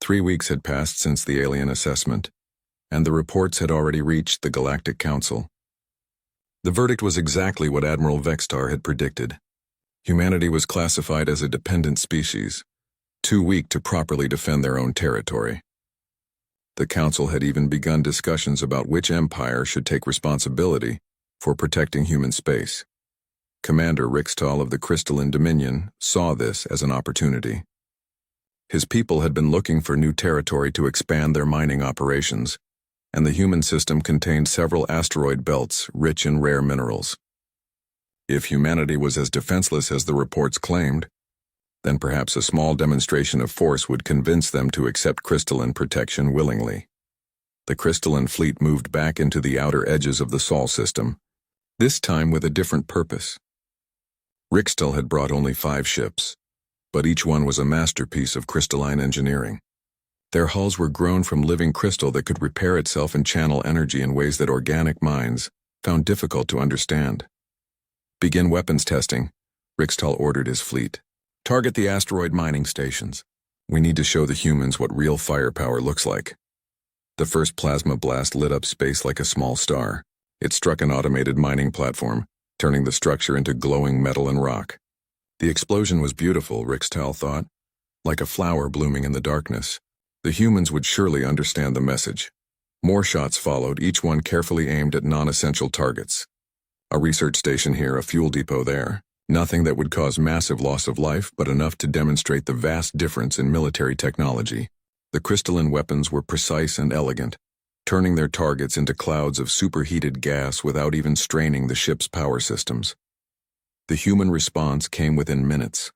3 weeks had passed since the alien assessment, and the reports had already reached the Galactic Council. The verdict was exactly what Admiral Vextar had predicted. Humanity was classified as a dependent species, too weak to properly defend their own territory. The Council had even begun discussions about which empire should take responsibility for protecting human space. Commander Rixtal of the Crystalline Dominion saw this as an opportunity. His people had been looking for new territory to expand their mining operations, and the human system contained several asteroid belts rich in rare minerals. If humanity was as defenseless as the reports claimed, then perhaps a small demonstration of force would convince them to accept crystalline protection willingly. The crystalline fleet moved back into the outer edges of the Sol system, this time with a different purpose. Rixtal had brought only 5 ships, but each one was a masterpiece of crystalline engineering. Their hulls were grown from living crystal that could repair itself and channel energy in ways that organic minds found difficult to understand. Begin weapons testing, Rixtal ordered his fleet. Target the asteroid mining stations. We need to show the humans what real firepower looks like. The first plasma blast lit up space like a small star. It struck an automated mining platform, turning the structure into glowing metal and rock. The explosion was beautiful, Rixtal thought, like a flower blooming in the darkness. The humans would surely understand the message. More shots followed, each one carefully aimed at non-essential targets. A research station here, a fuel depot there. Nothing that would cause massive loss of life, but enough to demonstrate the vast difference in military technology. The crystalline weapons were precise and elegant, turning their targets into clouds of superheated gas without even straining the ship's power systems. The human response came within minutes.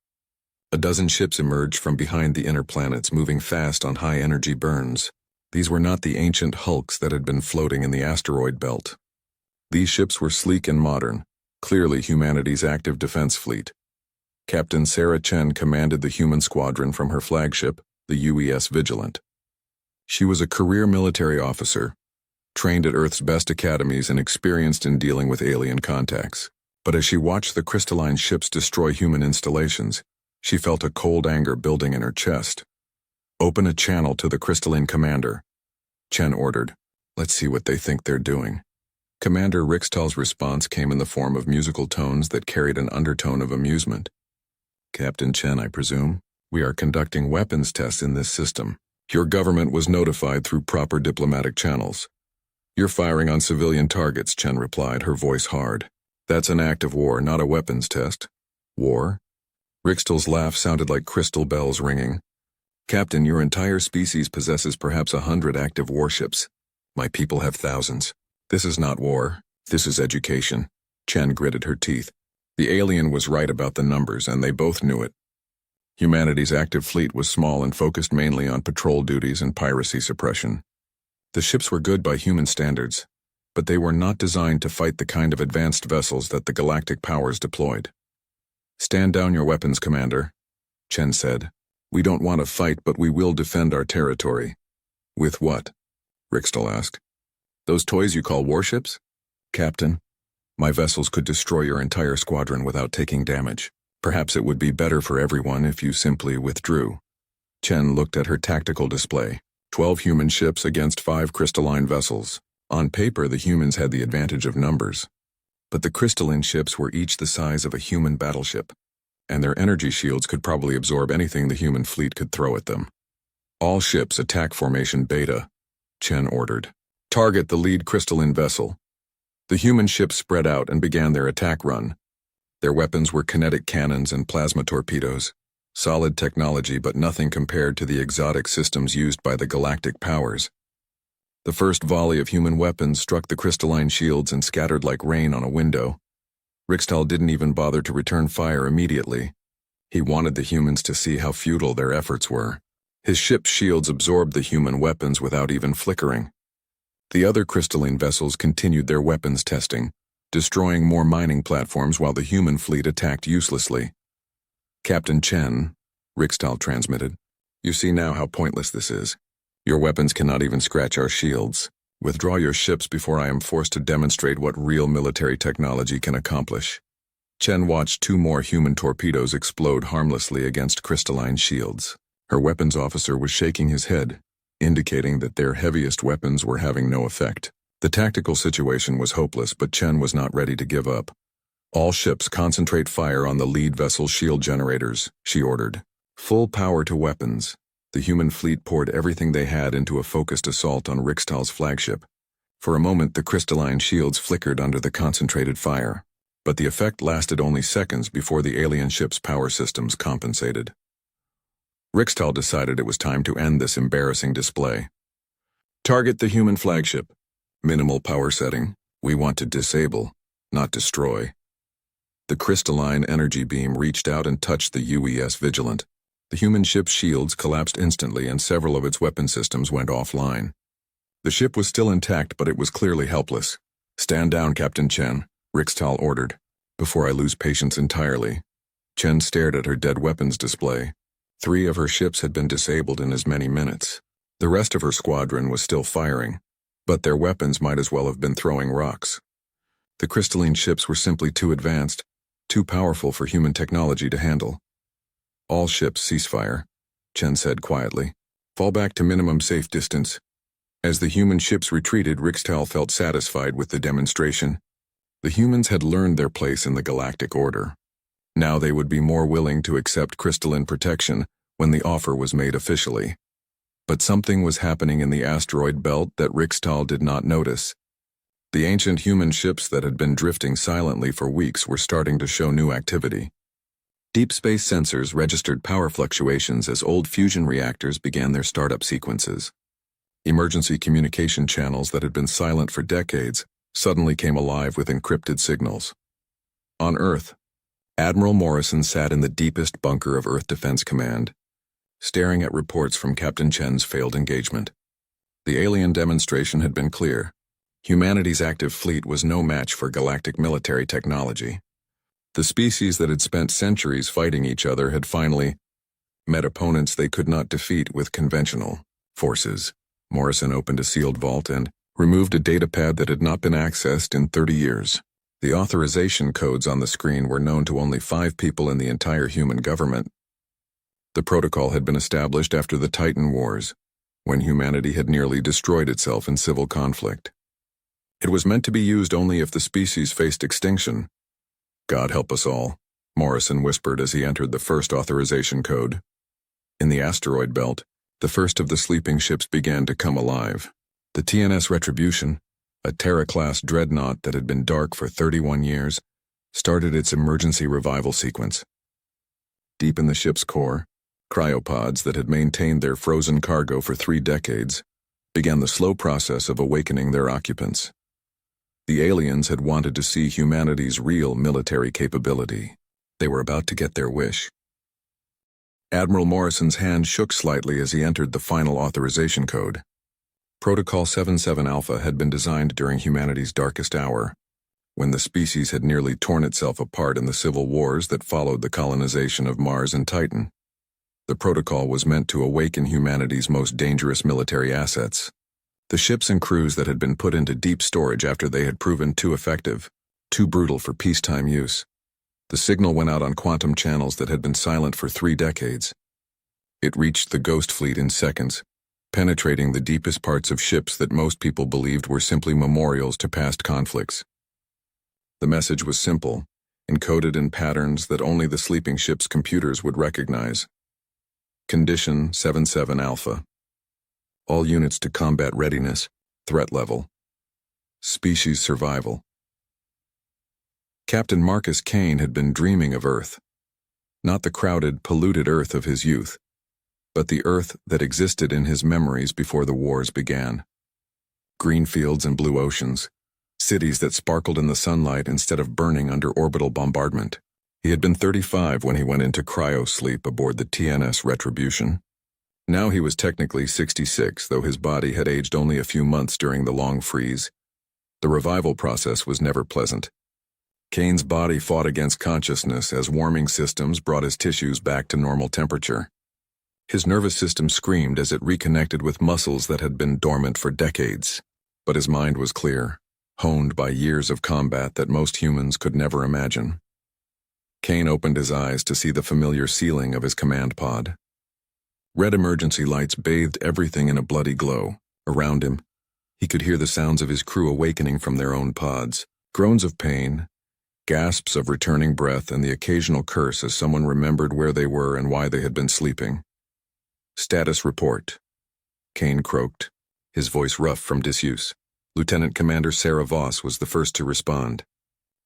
A dozen ships emerged from behind the inner planets, moving fast on high-energy burns. These were not the ancient hulks that had been floating in the asteroid belt. These ships were sleek and modern, clearly humanity's active defense fleet. Captain Sarah Chen commanded the human squadron from her flagship, the UES Vigilant. She was a career military officer, trained at Earth's best academies and experienced in dealing with alien contacts. But as she watched the crystalline ships destroy human installations, she felt a cold anger building in her chest. Open a channel to the crystalline commander, Chen ordered. Let's see what they think they're doing. Commander Rixtal's response came in the form of musical tones that carried an undertone of amusement. Captain Chen, I presume, we are conducting weapons tests in this system. Your government was notified through proper diplomatic channels. You're firing on civilian targets, Chen replied, her voice hard. That's an act of war, not a weapons test. War? Rixtal's laugh sounded like crystal bells ringing. Captain, your entire species possesses perhaps 100 active warships. My people have thousands. This is not war. This is education. Chen gritted her teeth. The alien was right about the numbers, and they both knew it. Humanity's active fleet was small and focused mainly on patrol duties and piracy suppression. The ships were good by human standards, but they were not designed to fight the kind of advanced vessels that the galactic powers deployed. Stand down your weapons, Commander, Chen said. We don't want to fight, but we will defend our territory. With what? Rixtal asked. Those toys you call warships? Captain, my vessels could destroy your entire squadron without taking damage. Perhaps it would be better for everyone if you simply withdrew. Chen looked at her tactical display. 12 human ships against 5 crystalline vessels. On paper, the humans had the advantage of numbers. But the crystalline ships were each the size of a human battleship, and their energy shields could probably absorb anything the human fleet could throw at them. All ships attack formation Beta, Chen ordered. Target the lead crystalline vessel. The human ships spread out and began their attack run. Their weapons were kinetic cannons and plasma torpedoes. Solid technology, but nothing compared to the exotic systems used by the galactic powers. The first volley of human weapons struck the crystalline shields and scattered like rain on a window. Rixtal didn't even bother to return fire immediately. He wanted the humans to see how futile their efforts were. His ship's shields absorbed the human weapons without even flickering. The other crystalline vessels continued their weapons testing, destroying more mining platforms while the human fleet attacked uselessly. Captain Chen, Rixtal transmitted, you see now how pointless this is. Your weapons cannot even scratch our shields. Withdraw your ships before I am forced to demonstrate what real military technology can accomplish. Chen watched 2 more human torpedoes explode harmlessly against crystalline shields. Her weapons officer was shaking his head, indicating that their heaviest weapons were having no effect. The tactical situation was hopeless, but Chen was not ready to give up. "All ships concentrate fire on the lead vessel's shield generators," she ordered. Full power to weapons. The human fleet poured everything they had into a focused assault on Rixtal's flagship. For a moment, the crystalline shields flickered under the concentrated fire, but the effect lasted only seconds before the alien ship's power systems compensated. Rixtal decided it was time to end this embarrassing display. "Target the human flagship. Minimal power setting. We want to disable, not destroy." The crystalline energy beam reached out and touched the UES Vigilant. The human ship's shields collapsed instantly and several of its weapon systems went offline. The ship was still intact, but it was clearly helpless. "Stand down, Captain Chen," Rixtal ordered. "Before I lose patience entirely." Chen stared at her dead weapons display. 3 of her ships had been disabled in as many minutes. The rest of her squadron was still firing, but their weapons might as well have been throwing rocks. The crystalline ships were simply too advanced, too powerful for human technology to handle. "All ships cease fire," Chen said quietly. "Fall back to minimum safe distance." As the human ships retreated, Rixtal felt satisfied with the demonstration. The humans had learned their place in the galactic order. Now they would be more willing to accept crystalline protection when the offer was made officially. But something was happening in the asteroid belt that Rixtal did not notice. The ancient human ships that had been drifting silently for weeks were starting to show new activity. Deep space sensors registered power fluctuations as old fusion reactors began their startup sequences. Emergency communication channels that had been silent for decades suddenly came alive with encrypted signals. On Earth, Admiral Morrison sat in the deepest bunker of Earth Defense Command, staring at reports from Captain Chen's failed engagement. The alien demonstration had been clear. Humanity's active fleet was no match for galactic military technology. The species that had spent centuries fighting each other had finally met opponents they could not defeat with conventional forces. Morrison opened a sealed vault and removed a datapad that had not been accessed in 30 years. The authorization codes on the screen were known to only 5 people in the entire human government. The protocol had been established after the Titan Wars, when humanity had nearly destroyed itself in civil conflict. It was meant to be used only if the species faced extinction. "God help us all," Morrison whispered as he entered the first authorization code. In the asteroid belt, the first of the sleeping ships began to come alive. The TNS Retribution, a Terra-class dreadnought that had been dark for 31 years, started its emergency revival sequence. Deep in the ship's core, cryopods that had maintained their frozen cargo for 3 decades began the slow process of awakening their occupants. The aliens had wanted to see humanity's real military capability. They were about to get their wish. Admiral Morrison's hand shook slightly as he entered the final authorization code. Protocol 77 Alpha had been designed during humanity's darkest hour, when the species had nearly torn itself apart in the civil wars that followed the colonization of Mars and Titan. The protocol was meant to awaken humanity's most dangerous military assets. The ships and crews that had been put into deep storage after they had proven too effective, too brutal for peacetime use. The signal went out on quantum channels that had been silent for 3 decades. It reached the Ghost Fleet in seconds, penetrating the deepest parts of ships that most people believed were simply memorials to past conflicts. The message was simple, encoded in patterns that only the sleeping ship's computers would recognize. Condition 77 Alpha. All units to combat readiness, threat level. Species survival. Captain Marcus Kane had been dreaming of Earth. Not the crowded, polluted Earth of his youth, but the Earth that existed in his memories before the wars began. Green fields and blue oceans, cities that sparkled in the sunlight instead of burning under orbital bombardment. He had been 35 when he went into cryo-sleep aboard the TNS Retribution. Now he was technically 66, though his body had aged only a few months during the long freeze. The revival process was never pleasant. Kane's body fought against consciousness as warming systems brought his tissues back to normal temperature. His nervous system screamed as it reconnected with muscles that had been dormant for decades. But his mind was clear, honed by years of combat that most humans could never imagine. Kane opened his eyes to see the familiar ceiling of his command pod. Red emergency lights bathed everything in a bloody glow. Around him, he could hear the sounds of his crew awakening from their own pods. Groans of pain, gasps of returning breath, and the occasional curse as someone remembered where they were and why they had been sleeping. "Status report," Kane croaked, his voice rough from disuse. Lieutenant Commander Sarah Voss was the first to respond.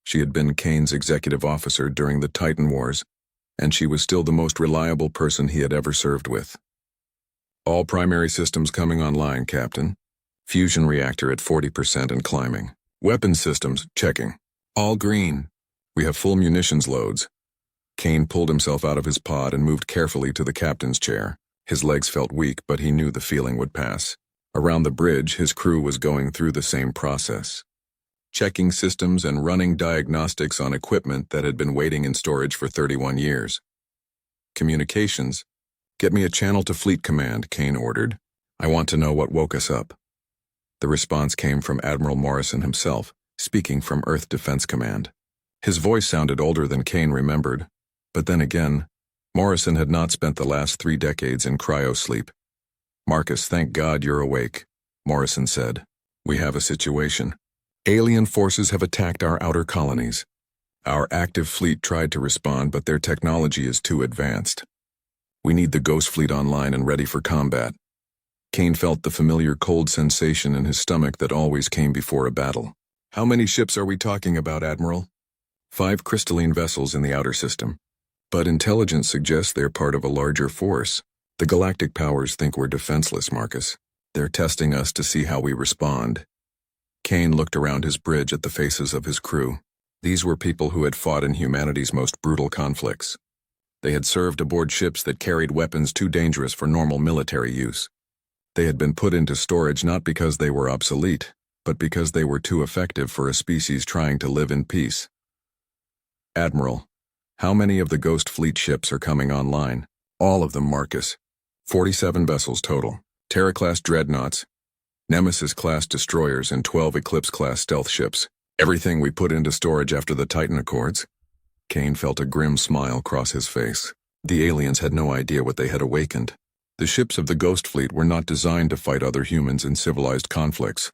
She had been Kane's executive officer during the Titan Wars, and she was still the most reliable person he had ever served with. "All primary systems coming online, Captain. Fusion reactor at 40% and climbing. Weapons systems, checking. All green. We have full munitions loads." Kane pulled himself out of his pod and moved carefully to the captain's chair. His legs felt weak, but he knew the feeling would pass. Around the bridge, his crew was going through the same process, checking systems and running diagnostics on equipment that had been waiting in storage for 31 years. "Communications. Get me a channel to Fleet Command," Kane ordered. "I want to know what woke us up." The response came from Admiral Morrison himself, speaking from Earth Defense Command. His voice sounded older than Kane remembered, but then again, Morrison had not spent the last 3 decades in cryosleep. "Marcus, thank God you're awake," Morrison said. "We have a situation. Alien forces have attacked our outer colonies. Our active fleet tried to respond, but their technology is too advanced. We need the Ghost Fleet online and ready for combat." Kane felt the familiar cold sensation in his stomach that always came before a battle. "How many ships are we talking about, Admiral?" 5 crystalline vessels in the outer system. But intelligence suggests they're part of a larger force. The galactic powers think we're defenseless, Marcus. They're testing us to see how we respond. Kane looked around his bridge at the faces of his crew. These were people who had fought in humanity's most brutal conflicts. They had served aboard ships that carried weapons too dangerous for normal military use. They had been put into storage not because they were obsolete, but because they were too effective for a species trying to live in peace. "Admiral, how many of the Ghost Fleet ships are coming online?" "All of them, Marcus. 47 vessels total. Terra-class dreadnoughts, Nemesis-class destroyers, and 12 Eclipse-class stealth ships. Everything we put into storage after the Titan Accords." Kane felt a grim smile cross his face. The aliens had no idea what they had awakened. The ships of the Ghost Fleet were not designed to fight other humans in civilized conflicts.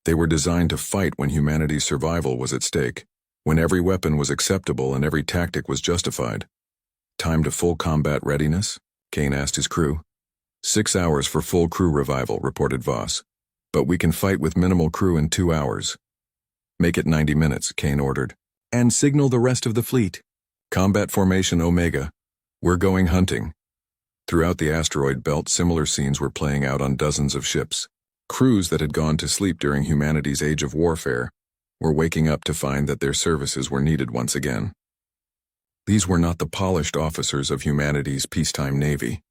They were designed to fight when humanity's survival was at stake, when every weapon was acceptable and every tactic was justified. "Time to full combat readiness?" Kane asked his crew. 6 hours for full crew revival, reported Voss. "But we can fight with minimal crew in 2 hours." "Make it 90 minutes, Kane ordered. "And signal the rest of the fleet." "Combat formation Omega. We're going hunting." Throughout the asteroid belt, similar scenes were playing out on dozens of ships. Crews that had gone to sleep during humanity's age of warfare were waking up to find that their services were needed once again. These were not the polished officers of humanity's peacetime navy.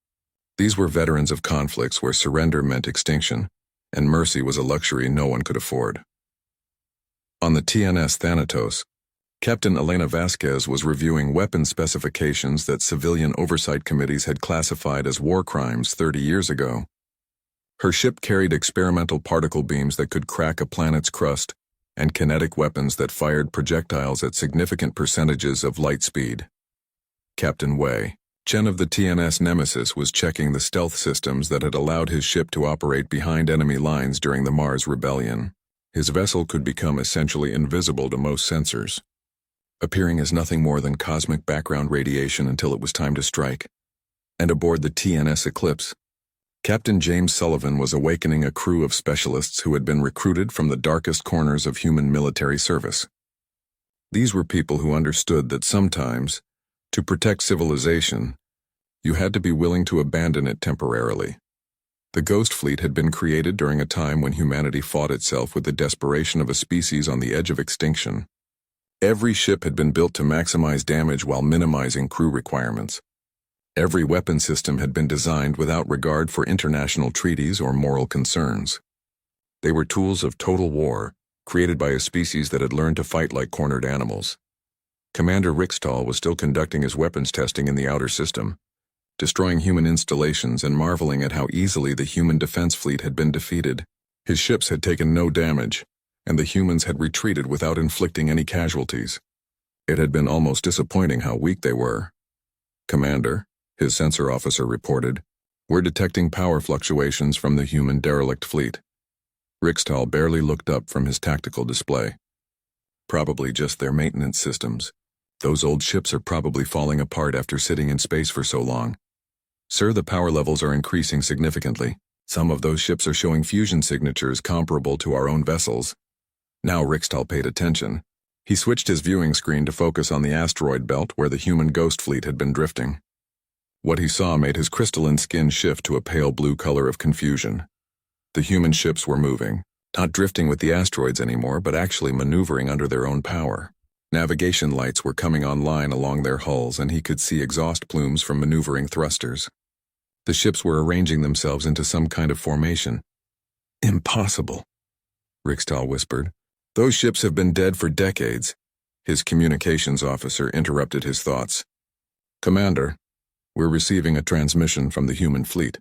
These were veterans of conflicts where surrender meant extinction, and mercy was a luxury no one could afford. On the TNS Thanatos, Captain Elena Vasquez was reviewing weapon specifications that civilian oversight committees had classified as war crimes 30 years ago. Her ship carried experimental particle beams that could crack a planet's crust and kinetic weapons that fired projectiles at significant percentages of light speed. Captain Wei, Chen of the TNS Nemesis, was checking the stealth systems that had allowed his ship to operate behind enemy lines during the Mars Rebellion. His vessel could become essentially invisible to most sensors, appearing as nothing more than cosmic background radiation until it was time to strike. And aboard the TNS Eclipse, Captain James Sullivan was awakening a crew of specialists who had been recruited from the darkest corners of human military service. These were people who understood that sometimes, to protect civilization, you had to be willing to abandon it temporarily. The Ghost Fleet had been created during a time when humanity fought itself with the desperation of a species on the edge of extinction. Every ship had been built to maximize damage while minimizing crew requirements. Every weapon system had been designed without regard for international treaties or moral concerns. They were tools of total war, created by a species that had learned to fight like cornered animals. Commander Rickstall was still conducting his weapons testing in the outer system, destroying human installations and marveling at how easily the human defense fleet had been defeated. His ships had taken no damage, and the humans had retreated without inflicting any casualties. It had been almost disappointing how weak they were. "Commander," his sensor officer reported, We're detecting power fluctuations from the human derelict fleet. Rixtal barely looked up from his tactical display. Probably just their maintenance systems. Those old ships are probably falling apart after sitting in space for so long. Sir, the power levels are increasing significantly. Some of those ships are showing fusion signatures comparable to our own vessels. Now Rixtal paid attention. He switched his viewing screen to focus on the asteroid belt where the human ghost fleet had been drifting. What he saw made his crystalline skin shift to a pale blue color of confusion. The human ships were moving, not drifting with the asteroids anymore, but actually maneuvering under their own power. Navigation lights were coming online along their hulls, and he could see exhaust plumes from maneuvering thrusters. The ships were arranging themselves into some kind of formation. Impossible, Rixtal whispered. Those ships have been dead for decades. His communications officer interrupted his thoughts. Commander, we're receiving a transmission from the human fleet.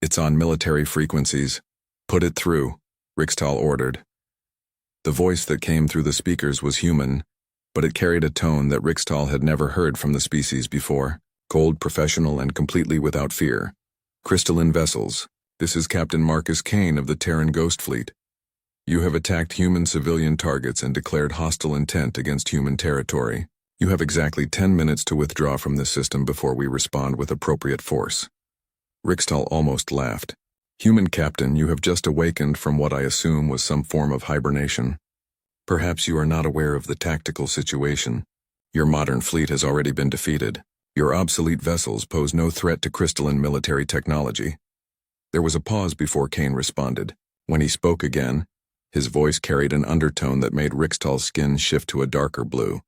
It's on military frequencies. Put it through, Rixtal ordered. The voice that came through the speakers was human, but it carried a tone that Rixtal had never heard from the species before. Cold, professional, and completely without fear. Crystalline vessels, this is Captain Marcus Kane of the Terran Ghost Fleet. You have attacked human civilian targets and declared hostile intent against human territory. You have exactly 10 minutes to withdraw from this system before we respond with appropriate force. Rixtal almost laughed. Human Captain, you have just awakened from what I assume was some form of hibernation. Perhaps you are not aware of the tactical situation. Your modern fleet has already been defeated. Your obsolete vessels pose no threat to crystalline military technology. There was a pause before Kane responded. When he spoke again, his voice carried an undertone that made Rixtal's skin shift to a darker blue.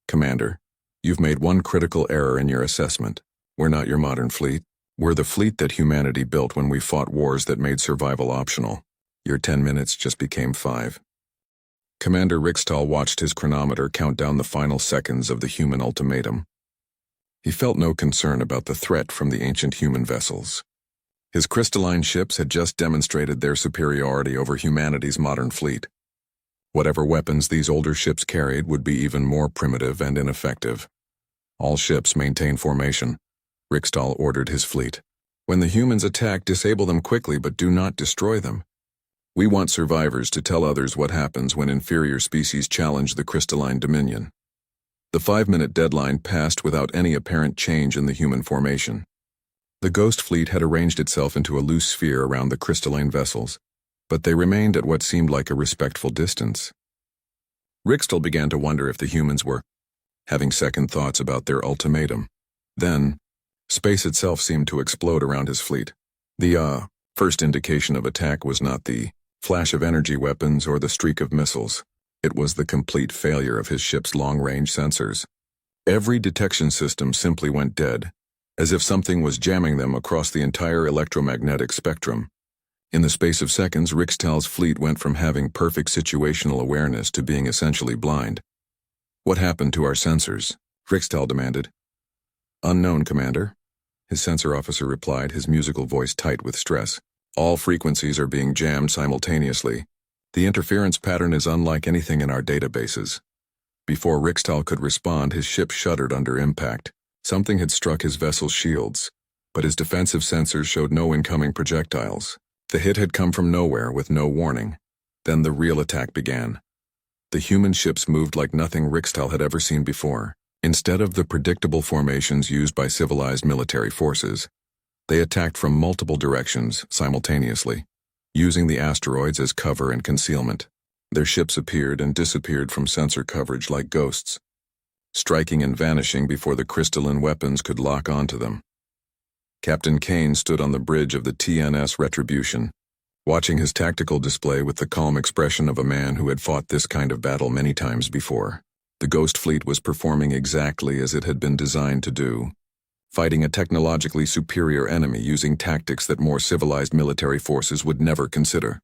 Commander, you've made one critical error in your assessment. We're not your modern fleet. We're the fleet that humanity built when we fought wars that made survival optional. Your 10 minutes just became 5. Commander Rixtal watched his chronometer count down the final seconds of the human ultimatum. He felt no concern about the threat from the ancient human vessels. His crystalline ships had just demonstrated their superiority over humanity's modern fleet. Whatever weapons these older ships carried would be even more primitive and ineffective. All ships maintain formation. Rixtal ordered his fleet. When the humans attack, disable them quickly, but do not destroy them. We want survivors to tell others what happens when inferior species challenge the crystalline dominion. The 5-minute deadline passed without any apparent change in the human formation. The ghost fleet had arranged itself into a loose sphere around the crystalline vessels, but they remained at what seemed like a respectful distance. Rixtal began to wonder if the humans were having second thoughts about their ultimatum. Then, space itself seemed to explode around his fleet. The first indication of attack was not the flash of energy weapons or the streak of missiles. It was the complete failure of his ship's long-range sensors. Every detection system simply went dead, as if something was jamming them across the entire electromagnetic spectrum. In the space of seconds, Rixtal's fleet went from having perfect situational awareness to being essentially blind. What happened to our sensors? Rixtal demanded. Unknown, Commander. His sensor officer replied, his musical voice tight with stress. All frequencies are being jammed simultaneously. The interference pattern is unlike anything in our databases. Before Rixtal could respond, his ship shuddered under impact. Something had struck his vessel's shields, but his defensive sensors showed no incoming projectiles. The hit had come from nowhere with no warning. Then the real attack began. The human ships moved like nothing Rixtal had ever seen before. Instead of the predictable formations used by civilized military forces, they attacked from multiple directions simultaneously, using the asteroids as cover and concealment. Their ships appeared and disappeared from sensor coverage like ghosts, striking and vanishing before the crystalline weapons could lock onto them. Captain Kane stood on the bridge of the TNS Retribution, watching his tactical display with the calm expression of a man who had fought this kind of battle many times before. The Ghost Fleet was performing exactly as it had been designed to do, fighting a technologically superior enemy using tactics that more civilized military forces would never consider.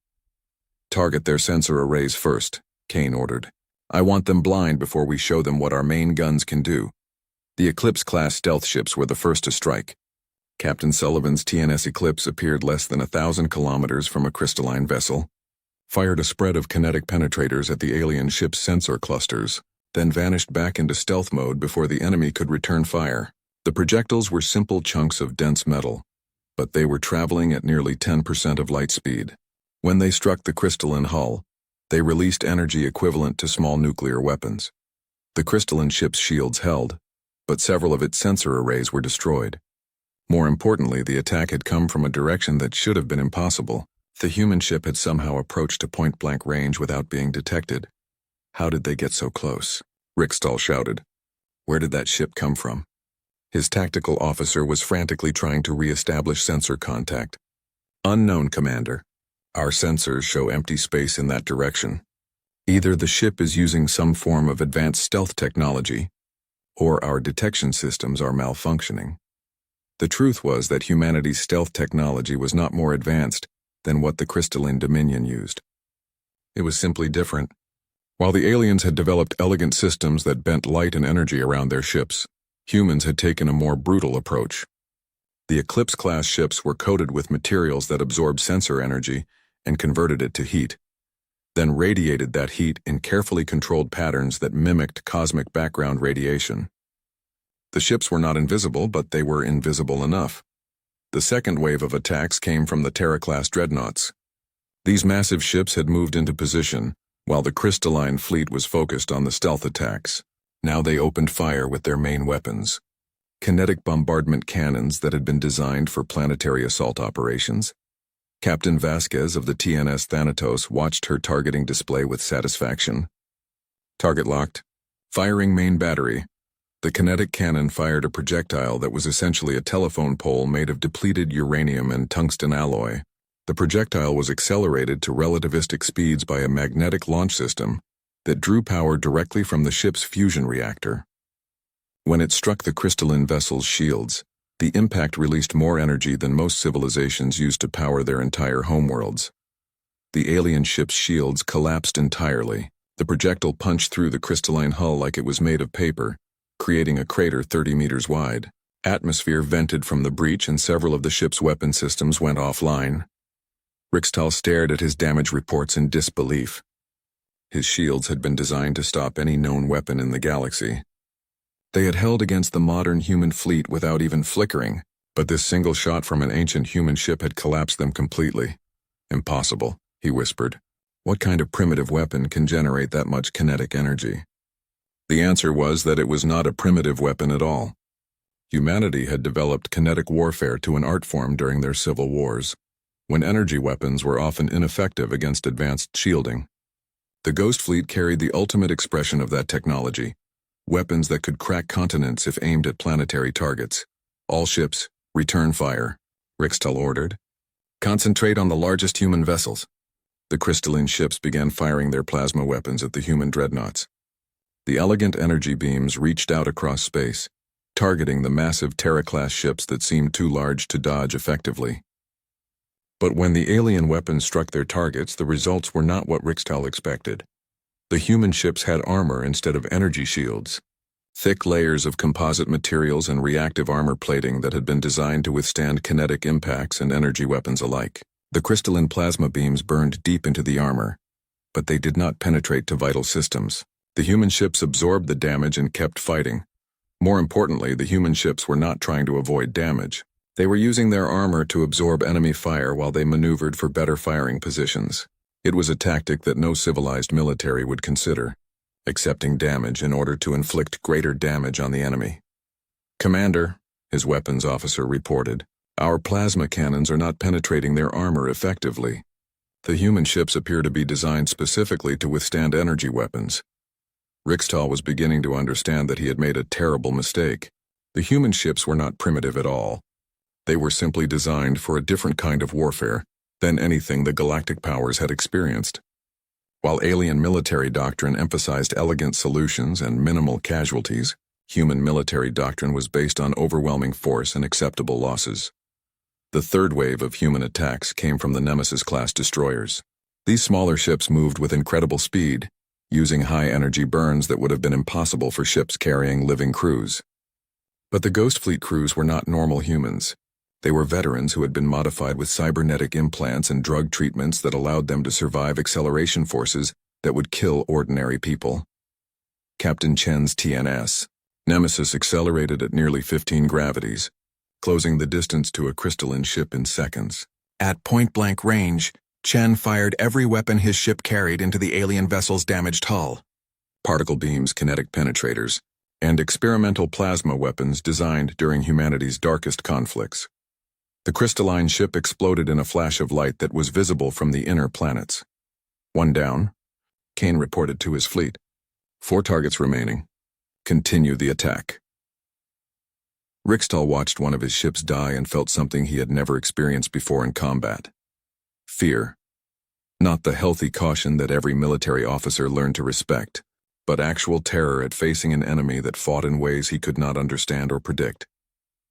Target their sensor arrays first, Kane ordered. I want them blind before we show them what our main guns can do. The Eclipse-class stealth ships were the first to strike. Captain Sullivan's TNS Eclipse appeared less than 1,000 kilometers from a crystalline vessel, fired a spread of kinetic penetrators at the alien ship's sensor clusters, then vanished back into stealth mode before the enemy could return fire. The projectiles were simple chunks of dense metal, but they were traveling at nearly 10% of light speed. When they struck the crystalline hull, they released energy equivalent to small nuclear weapons. The crystalline ship's shields held, but several of its sensor arrays were destroyed. More importantly, the attack had come from a direction that should have been impossible. The human ship had somehow approached a point-blank range without being detected. How did they get so close? Rickstall shouted. Where did that ship come from? His tactical officer was frantically trying to re-establish sensor contact. Unknown, Commander. Our sensors show empty space in that direction. Either the ship is using some form of advanced stealth technology, or our detection systems are malfunctioning. The truth was that humanity's stealth technology was not more advanced than what the crystalline Dominion used. It was simply different. While the aliens had developed elegant systems that bent light and energy around their ships, humans had taken a more brutal approach. The Eclipse-class ships were coated with materials that absorbed sensor energy and converted it to heat, then radiated that heat in carefully controlled patterns that mimicked cosmic background radiation. The ships were not invisible, but they were invisible enough. The second wave of attacks came from the Terra-class dreadnoughts. These massive ships had moved into position, while the crystalline fleet was focused on the stealth attacks. Now they opened fire with their main weapons. Kinetic bombardment cannons that had been designed for planetary assault operations. Captain Vasquez of the TNS Thanatos watched her targeting display with satisfaction. Target locked. Firing main battery. The kinetic cannon fired a projectile that was essentially a telephone pole made of depleted uranium and tungsten alloy. The projectile was accelerated to relativistic speeds by a magnetic launch system that drew power directly from the ship's fusion reactor. When it struck the crystalline vessel's shields, the impact released more energy than most civilizations used to power their entire homeworlds. The alien ship's shields collapsed entirely. The projectile punched through the crystalline hull like it was made of paper, creating a crater 30 meters wide. Atmosphere vented from the breach and several of the ship's weapon systems went offline. Rickstall stared at his damage reports in disbelief. His shields had been designed to stop any known weapon in the galaxy. They had held against the modern human fleet without even flickering, but this single shot from an ancient human ship had collapsed them completely. Impossible, he whispered. What kind of primitive weapon can generate that much kinetic energy? The answer was that it was not a primitive weapon at all. Humanity had developed kinetic warfare to an art form during their civil wars, when energy weapons were often ineffective against advanced shielding. The Ghost Fleet carried the ultimate expression of that technology, weapons that could crack continents if aimed at planetary targets. All ships, return fire, Rickstall ordered. Concentrate on the largest human vessels. The crystalline ships began firing their plasma weapons at the human dreadnoughts. The elegant energy beams reached out across space, targeting the massive Terra-class ships that seemed too large to dodge effectively. But when the alien weapons struck their targets, the results were not what Rickstall expected. The human ships had armor instead of energy shields, thick layers of composite materials and reactive armor plating that had been designed to withstand kinetic impacts and energy weapons alike. The crystalline plasma beams burned deep into the armor, but they did not penetrate to vital systems. The human ships absorbed the damage and kept fighting. More importantly, the human ships were not trying to avoid damage. They were using their armor to absorb enemy fire while they maneuvered for better firing positions. It was a tactic that no civilized military would consider, accepting damage in order to inflict greater damage on the enemy. Commander, his weapons officer reported, our plasma cannons are not penetrating their armor effectively. The human ships appear to be designed specifically to withstand energy weapons. Rickstall was beginning to understand that he had made a terrible mistake. The human ships were not primitive at all. They were simply designed for a different kind of warfare than anything the galactic powers had experienced. While alien military doctrine emphasized elegant solutions and minimal casualties, human military doctrine was based on overwhelming force and acceptable losses. The third wave of human attacks came from the Nemesis-class destroyers. These smaller ships moved with incredible speed, using high-energy burns that would have been impossible for ships carrying living crews. But the Ghost Fleet crews were not normal humans. They were veterans who had been modified with cybernetic implants and drug treatments that allowed them to survive acceleration forces that would kill ordinary people. Captain Chen's TNS, Nemesis accelerated at nearly 15 gravities, closing the distance to a crystalline ship in seconds. At point-blank range, Chen fired every weapon his ship carried into the alien vessel's damaged hull. Particle beams, kinetic penetrators, and experimental plasma weapons designed during humanity's darkest conflicts. The crystalline ship exploded in a flash of light that was visible from the inner planets. One down, Kane reported to his fleet. 4 targets remaining. Continue the attack. Rixtal watched one of his ships die and felt something he had never experienced before in combat. Fear. Not the healthy caution that every military officer learned to respect, but actual terror at facing an enemy that fought in ways he could not understand or predict.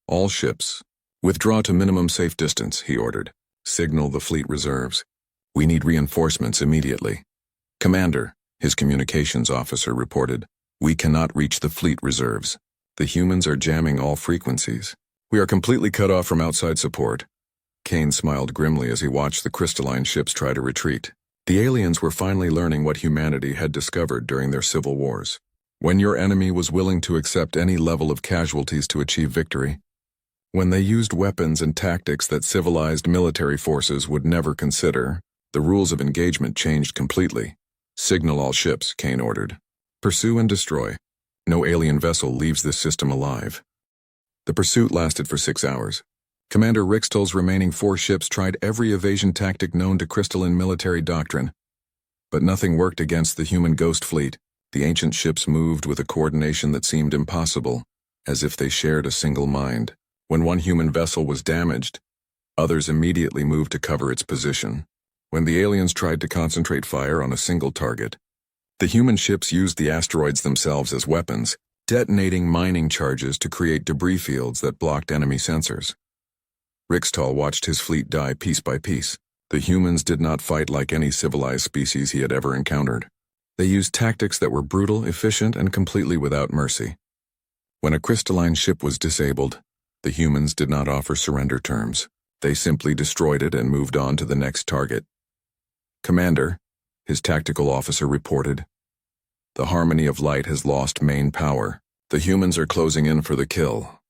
All ships, withdraw to minimum safe distance, he ordered. Signal the fleet reserves. We need reinforcements immediately. Commander, his communications officer reported, we cannot reach the fleet reserves. The humans are jamming all frequencies. We are completely cut off from outside support. Kane smiled grimly as he watched the crystalline ships try to retreat. The aliens were finally learning what humanity had discovered during their civil wars. When your enemy was willing to accept any level of casualties to achieve victory. When they used weapons and tactics that civilized military forces would never consider, the rules of engagement changed completely. Signal all ships, Kane ordered. Pursue and destroy. No alien vessel leaves this system alive. The pursuit lasted for 6 hours. Commander Rixtal's remaining 4 ships tried every evasion tactic known to crystalline military doctrine. But nothing worked against the human ghost fleet. The ancient ships moved with a coordination that seemed impossible, as if they shared a single mind. When one human vessel was damaged, others immediately moved to cover its position. When the aliens tried to concentrate fire on a single target, the human ships used the asteroids themselves as weapons, detonating mining charges to create debris fields that blocked enemy sensors. Rixtal watched his fleet die piece by piece. The humans did not fight like any civilized species he had ever encountered. They used tactics that were brutal, efficient, and completely without mercy. When a crystalline ship was disabled, the humans did not offer surrender terms. They simply destroyed it and moved on to the next target. Commander, his tactical officer reported, the harmony of light has lost main power. The humans are closing in for the kill.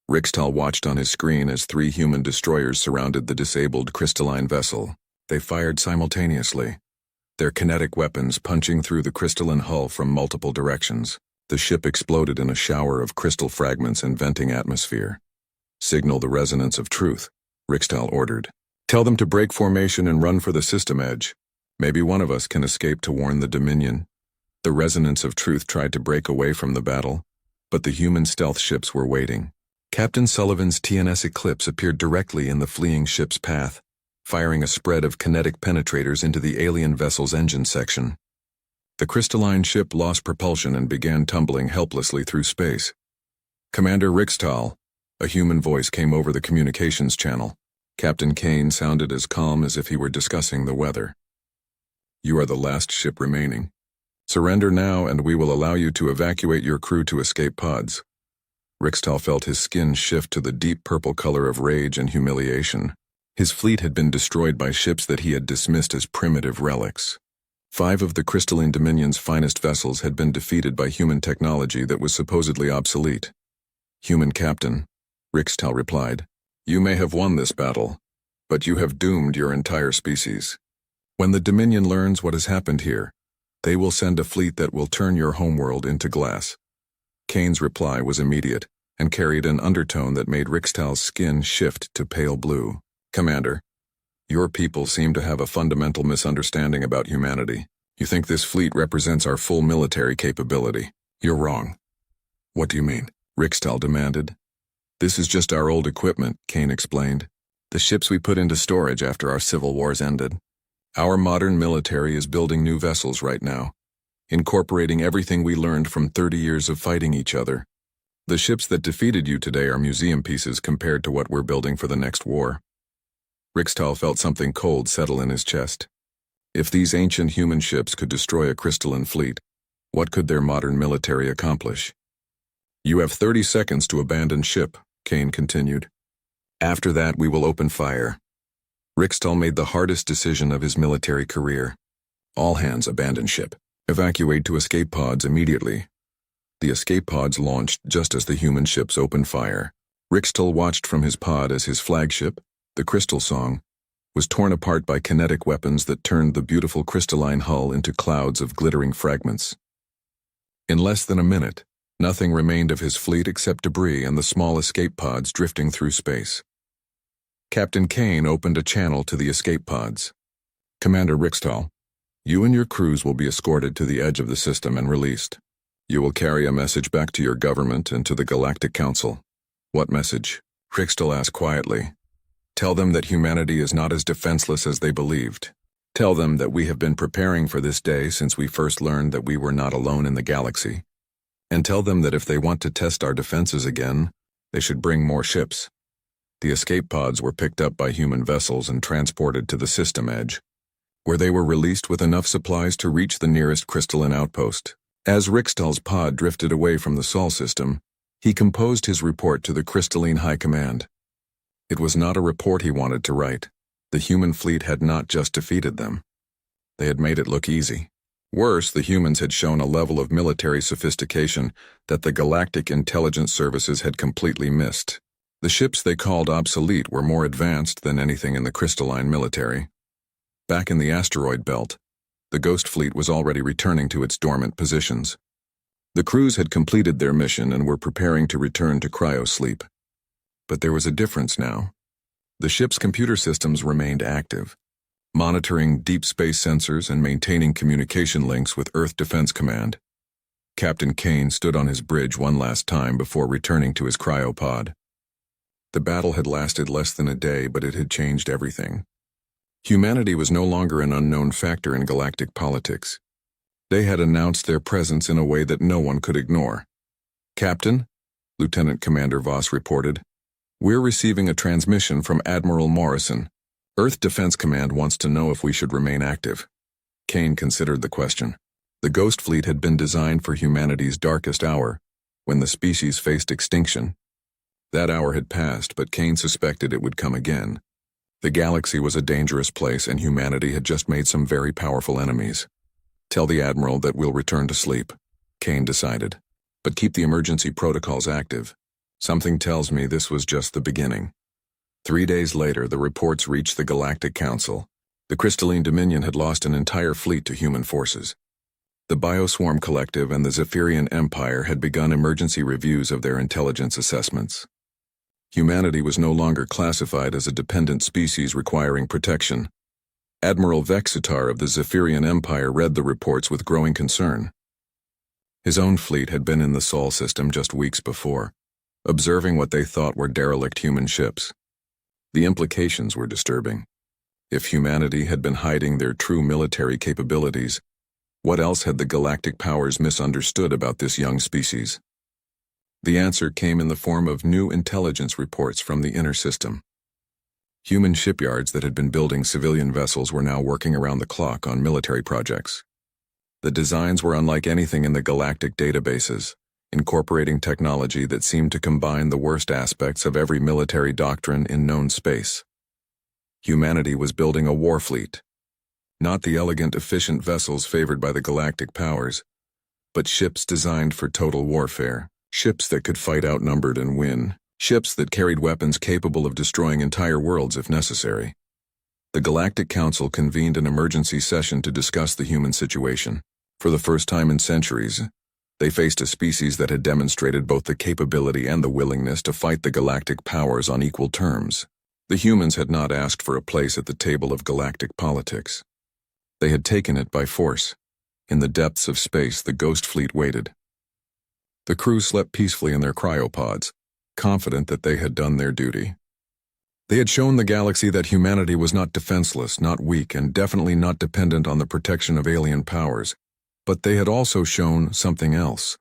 Rixtal watched on his screen as 3 human destroyers surrounded the disabled crystalline vessel. They fired simultaneously, their kinetic weapons punching through the crystalline hull from multiple directions. The ship exploded in a shower of crystal fragments and venting atmosphere. Signal the resonance of truth, Rixtal ordered. Tell them to break formation and run for the system edge. Maybe one of us can escape to warn the Dominion. The resonance of truth tried to break away from the battle, but the human stealth ships were waiting. Captain Sullivan's TNS Eclipse appeared directly in the fleeing ship's path, firing a spread of kinetic penetrators into the alien vessel's engine section. The crystalline ship lost propulsion and began tumbling helplessly through space. Commander Rixtal, a human voice came over the communications channel. Captain Kane sounded as calm as if he were discussing the weather. You are the last ship remaining. Surrender now and we will allow you to evacuate your crew to escape pods. Rixtal felt his skin shift to the deep purple color of rage and humiliation. His fleet had been destroyed by ships that he had dismissed as primitive relics. 5 of the crystalline Dominion's finest vessels had been defeated by human technology that was supposedly obsolete. Human captain, Rixtal replied, you may have won this battle, but you have doomed your entire species. When the Dominion learns what has happened here, they will send a fleet that will turn your homeworld into glass. Kane's reply was immediate and carried an undertone that made Rixtal's skin shift to pale blue. Commander, your people seem to have a fundamental misunderstanding about humanity. You think this fleet represents our full military capability. You're wrong. What do you mean? Rixtal demanded. This is just our old equipment, Kane explained. The ships we put into storage after our civil wars ended. Our modern military is building new vessels right now, incorporating everything we learned from 30 years of fighting each other. The ships that defeated you today are museum pieces compared to what we're building for the next war. Rixtal felt something cold settle in his chest. If these ancient human ships could destroy a crystalline fleet, what could their modern military accomplish? You have 30 seconds to abandon ship, Kane continued. After that, we will open fire. Rixtal made the hardest decision of his military career. All hands abandon ship. Evacuate to escape pods immediately. The escape pods launched just as the human ships opened fire. Rixtel watched from his pod as his flagship, the Crystal Song, was torn apart by kinetic weapons that turned the beautiful crystalline hull into clouds of glittering fragments. In less than a minute, nothing remained of his fleet except debris and the small escape pods drifting through space. Captain Kane opened a channel to the escape pods. "Commander Rixtel, you and your crews will be escorted to the edge of the system and released. You will carry a message back to your government and to the Galactic Council." "What message?" Rixtel asked quietly. "Tell them that humanity is not as defenseless as they believed. Tell them that we have been preparing for this day since we first learned that we were not alone in the galaxy. And tell them that if they want to test our defenses again, they should bring more ships." The escape pods were picked up by human vessels and transported to the system edge, where they were released with enough supplies to reach the nearest crystalline outpost. As Rixtel's pod drifted away from the Sol system, he composed his report to the Crystalline High Command. It was not a report he wanted to write. The human fleet had not just defeated them. They had made it look easy. Worse, the humans had shown a level of military sophistication that the Galactic Intelligence Services had completely missed. The ships they called obsolete were more advanced than anything in the crystalline military. Back in the asteroid belt, the Ghost Fleet was already returning to its dormant positions. The crews had completed their mission and were preparing to return to cryosleep. But there was a difference now. The ship's computer systems remained active, monitoring deep space sensors and maintaining communication links with Earth Defense Command. Captain Kane stood on his bridge one last time before returning to his cryopod. The battle had lasted less than a day, but it had changed everything. Humanity was no longer an unknown factor in galactic politics. They had announced their presence in a way that no one could ignore. "Captain," Lieutenant Commander Voss reported, "we're receiving a transmission from Admiral Morrison. Earth Defense Command wants to know if we should remain active." Kane considered the question. The Ghost Fleet had been designed for humanity's darkest hour, when the species faced extinction. That hour had passed, but Kane suspected it would come again. The galaxy was a dangerous place, and humanity had just made some very powerful enemies. "Tell the Admiral that we'll return to sleep," Kane decided. "But keep the emergency protocols active. Something tells me this was just the beginning." 3 days later, the reports reached the Galactic Council. The Crystalline Dominion had lost an entire fleet to human forces. The Bioswarm Collective and the Zephyrian Empire had begun emergency reviews of their intelligence assessments. Humanity was no longer classified as a dependent species requiring protection. Admiral Vexitar of the Zephyrian Empire read the reports with growing concern. His own fleet had been in the Sol system just weeks before, observing what they thought were derelict human ships. The implications were disturbing. If humanity had been hiding their true military capabilities, what else had the galactic powers misunderstood about this young species? The answer came in the form of new intelligence reports from the inner system. Human shipyards that had been building civilian vessels were now working around the clock on military projects. The designs were unlike anything in the galactic databases, incorporating technology that seemed to combine the worst aspects of every military doctrine in known space. Humanity was building a war fleet. Not the elegant, efficient vessels favored by the galactic powers, but ships designed for total warfare. Ships that could fight outnumbered and win. Ships that carried weapons capable of destroying entire worlds if necessary. The Galactic Council convened an emergency session to discuss the human situation. For the first time in centuries, they faced a species that had demonstrated both the capability and the willingness to fight the galactic powers on equal terms. The humans had not asked for a place at the table of galactic politics. They had taken it by force. In the depths of space, the Ghost Fleet waited. The crew slept peacefully in their cryopods, confident that they had done their duty. They had shown the galaxy that humanity was not defenseless, not weak, and definitely not dependent on the protection of alien powers. But they had also shown something else.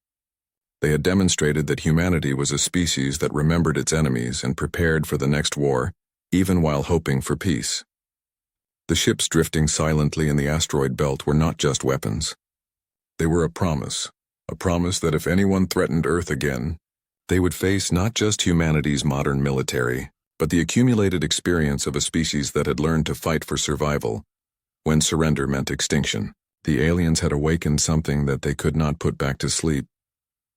They had demonstrated that humanity was a species that remembered its enemies and prepared for the next war, even while hoping for peace. The ships drifting silently in the asteroid belt were not just weapons. They were a promise that if anyone threatened Earth again, they would face not just humanity's modern military, but the accumulated experience of a species that had learned to fight for survival when surrender meant extinction. The aliens had awakened something that they could not put back to sleep.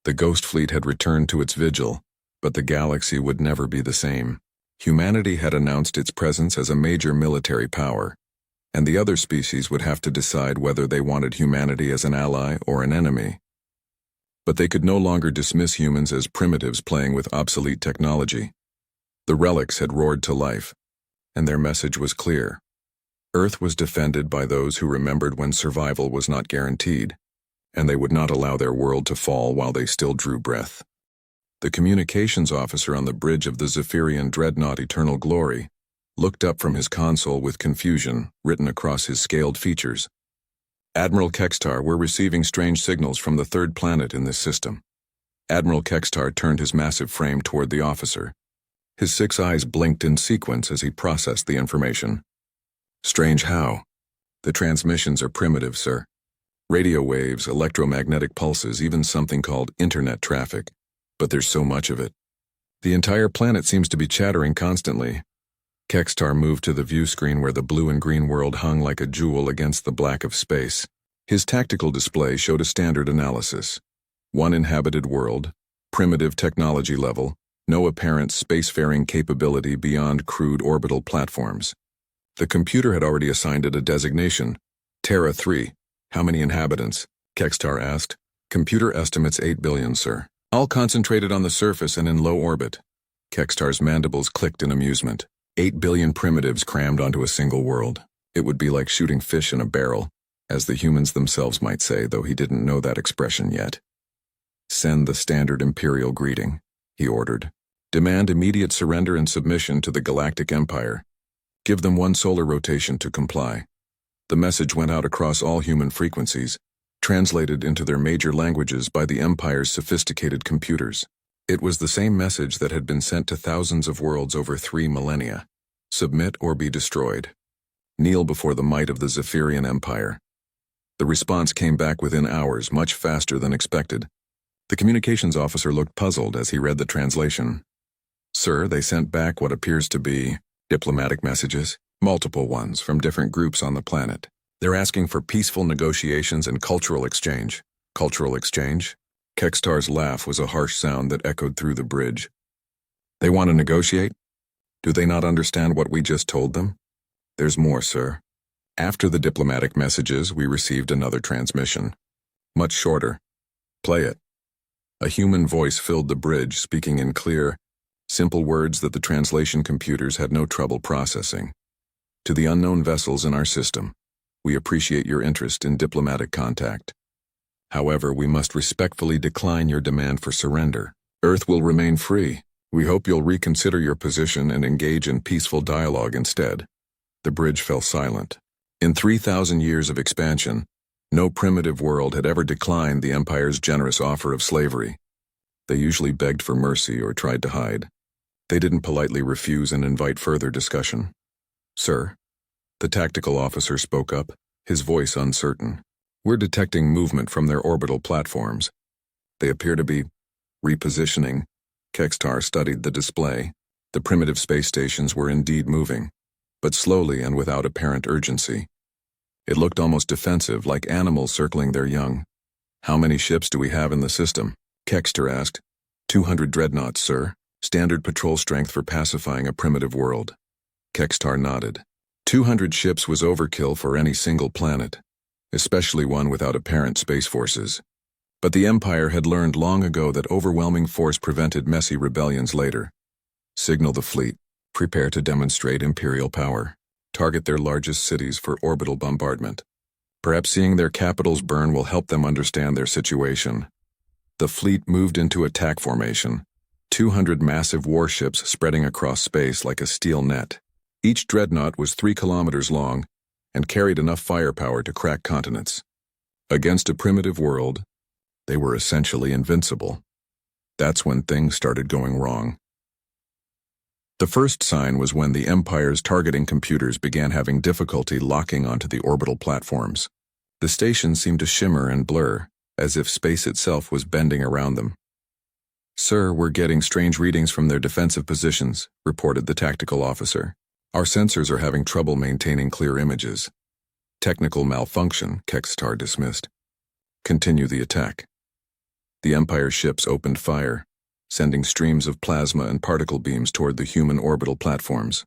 The Ghost Fleet had returned to its vigil, But the galaxy would never be the same. Humanity had announced its presence as a major military power, and the other species would have to decide whether they wanted humanity as an ally or an enemy. But they could no longer dismiss humans as primitives playing with obsolete technology. The relics had roared to life, and their message was clear. Earth was defended by those who remembered when survival was not guaranteed, and they would not allow their world to fall while they still drew breath. The communications officer on the bridge of the Zephyrian dreadnought Eternal Glory looked up from his console with confusion written across his scaled features. Admiral Kextar, we're receiving strange signals from the third planet in this system. Admiral Kextar turned his massive frame toward the officer. His 6 eyes blinked in sequence as he processed the information. Strange how? The transmissions are primitive, sir. Radio waves, electromagnetic pulses, even something called internet traffic. But there's so much of it. The entire planet seems to be chattering constantly. Kextar moved to the view screen where the blue and green world hung like a jewel against the black of space. His tactical display showed a standard analysis. 1 inhabited world, primitive technology level, no apparent spacefaring capability beyond crude orbital platforms. The computer had already assigned it a designation, Terra 3. How many inhabitants? Kextar asked. Computer estimates 8 billion, sir. All concentrated on the surface and in low orbit. Kextar's mandibles clicked in amusement. 8 billion primitives crammed onto a single world. It would be like shooting fish in a barrel, as the humans themselves might say, though he didn't know that expression yet. Send the standard Imperial greeting, he ordered. Demand immediate surrender and submission to the Galactic Empire. Give them 1 solar rotation to comply. The message went out across all human frequencies, translated into their major languages by the Empire's sophisticated computers. It was the same message that had been sent to thousands of worlds over 3 millennia. Submit or be destroyed. Kneel before the might of the Zephyrian Empire. The response came back within hours, much faster than expected. The communications officer looked puzzled as he read the translation. Sir, they sent back what appears to be diplomatic messages, multiple ones from different groups on the planet. They're asking for peaceful negotiations and cultural exchange. Cultural exchange? Kextar's laugh was a harsh sound that echoed through the bridge. They want to negotiate? Do they not understand what we just told them? There's more, sir. After the diplomatic messages, we received another transmission. Much shorter. Play it. A human voice filled the bridge, speaking in clear, simple words that the translation computers had no trouble processing. To the unknown vessels in our system, we appreciate your interest in diplomatic contact. However, we must respectfully decline your demand for surrender. Earth will remain free. We hope you'll reconsider your position and engage in peaceful dialogue instead. The bridge fell silent. In 3,000 years of expansion, no primitive world had ever declined the Empire's generous offer of slavery. They usually begged for mercy or tried to hide. They didn't politely refuse and invite further discussion. Sir, the tactical officer spoke up, his voice uncertain. We're detecting movement from their orbital platforms. They appear to be repositioning. Kextar studied the display. The primitive space stations were indeed moving, but slowly and without apparent urgency. It looked almost defensive, like animals circling their young. How many ships do we have in the system? Kextar asked. 200 dreadnoughts, sir. Standard patrol strength for pacifying a primitive world. Kextar nodded. 200 ships was overkill for any single planet, especially one without apparent space forces. But the Empire had learned long ago that overwhelming force prevented messy rebellions later. Signal the fleet. Prepare to demonstrate Imperial power. Target their largest cities for orbital bombardment. Perhaps seeing their capitals burn will help them understand their situation. The fleet moved into attack formation, 200 massive warships spreading across space like a steel net. Each dreadnought was 3 kilometers long and carried enough firepower to crack continents. Against a primitive world, they were essentially invincible. That's when things started going wrong. The first sign was when the Empire's targeting computers began having difficulty locking onto the orbital platforms. The stations seemed to shimmer and blur, as if space itself was bending around them. Sir, we're getting strange readings from their defensive positions, reported the tactical officer. Our sensors are having trouble maintaining clear images. Technical malfunction, Kextar dismissed. Continue the attack. The Empire ships opened fire. sending streams of plasma and particle beams toward the human orbital platforms.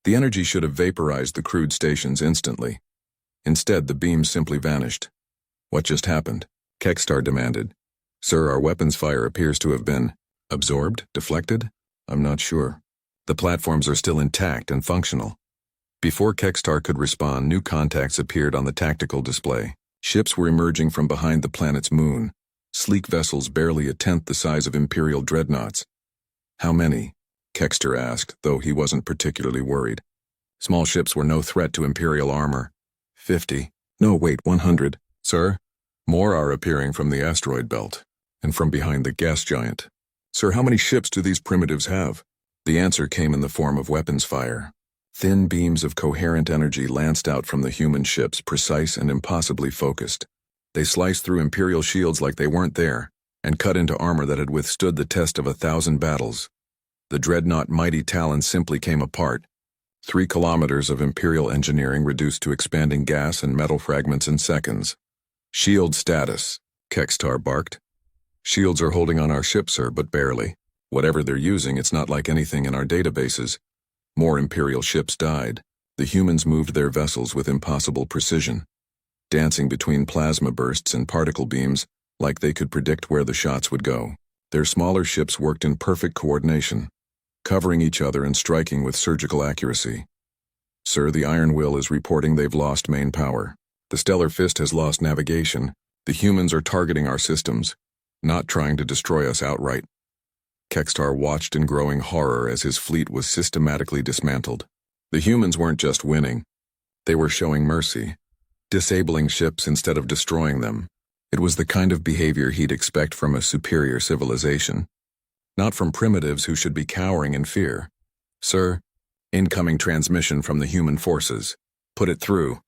The energy should have vaporized the crewed stations instantly. Instead, the beams simply vanished. What just happened? Kekstar demanded. Sir, our weapons fire appears to have been absorbed, deflected? I'm not sure. The platforms are still intact and functional. Before Kekstar could respond, new contacts appeared on the tactical display. Ships were emerging from behind the planet's moon, sleek vessels barely a tenth the size of Imperial dreadnoughts. How many? Kekstar asked, though he wasn't particularly worried. Small ships were no threat to Imperial armor. 50. No, wait, 100. Sir? More are appearing from the asteroid belt, and from behind the gas giant. Sir, how many ships do these primitives have? The answer came in the form of weapons fire. Thin beams of coherent energy lanced out from the human ships, precise and impossibly focused. They sliced through Imperial shields like they weren't there, and cut into armor that had withstood the test of 1,000 battles. The dreadnought mighty talons simply came apart. 3 kilometers of Imperial engineering reduced to expanding gas and metal fragments in seconds. Shield status, Kekstar barked. Shields are holding on our ship, sir, but barely. Whatever they're using, it's not like anything in our databases. More Imperial ships died. The humans moved their vessels with impossible precision, dancing between plasma bursts and particle beams like they could predict where the shots would go. Their smaller ships worked in perfect coordination, covering each other and striking with surgical accuracy. Sir, the Iron Will is reporting they've lost main power. The Stellar Fist has lost navigation. The humans are targeting our systems, not trying to destroy us outright. Kekstar watched in growing horror as his fleet was systematically dismantled. The humans weren't just winning. They were showing mercy, disabling ships instead of destroying them. It was the kind of behavior he'd expect from a superior civilization, not from primitives who should be cowering in fear. Sir, incoming transmission from the human forces. Put it through.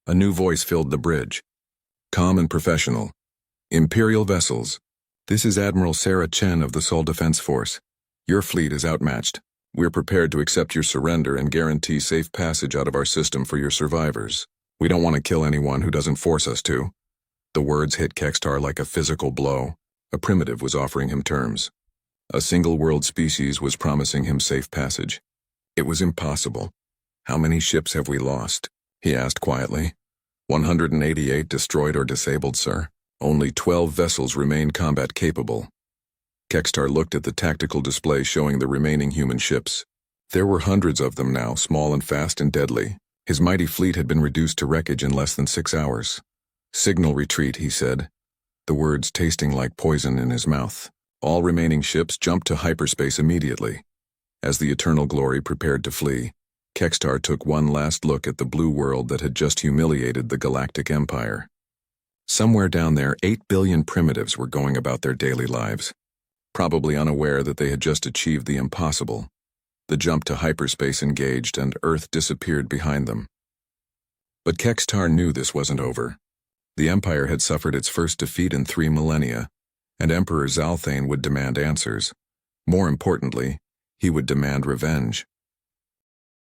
A new voice filled the bridge. Calm and professional. Imperial vessels. This is Admiral Sarah Chen of the Seoul Defense Force. Your fleet is outmatched. We're prepared to accept your surrender and guarantee safe passage out of our system for your survivors. We don't want to kill anyone who doesn't force us to. The words hit Kekstar like a physical blow. A primitive was offering him terms. A single world species was promising him safe passage. It was impossible. How many ships have we lost? He asked quietly. 188 destroyed or disabled, sir. Only 12 vessels remain combat capable. Kekstar looked at the tactical display showing the remaining human ships. There were hundreds of them now, small and fast and deadly. His mighty fleet had been reduced to wreckage in less than 6 hours. Signal retreat, he said, the words tasting like poison in his mouth. All remaining ships jumped to hyperspace immediately. As the Eternal Glory prepared to flee, Kekstar took one last look at the blue world that had just humiliated the Galactic Empire. Somewhere down there, 8 billion primitives were going about their daily lives, probably unaware that they had just achieved the impossible. The jump to hyperspace engaged and Earth disappeared behind them. But Kekstar knew this wasn't over. The Empire had suffered its first defeat in 3 millennia, and Emperor Zalthane would demand answers. More importantly, he would demand revenge.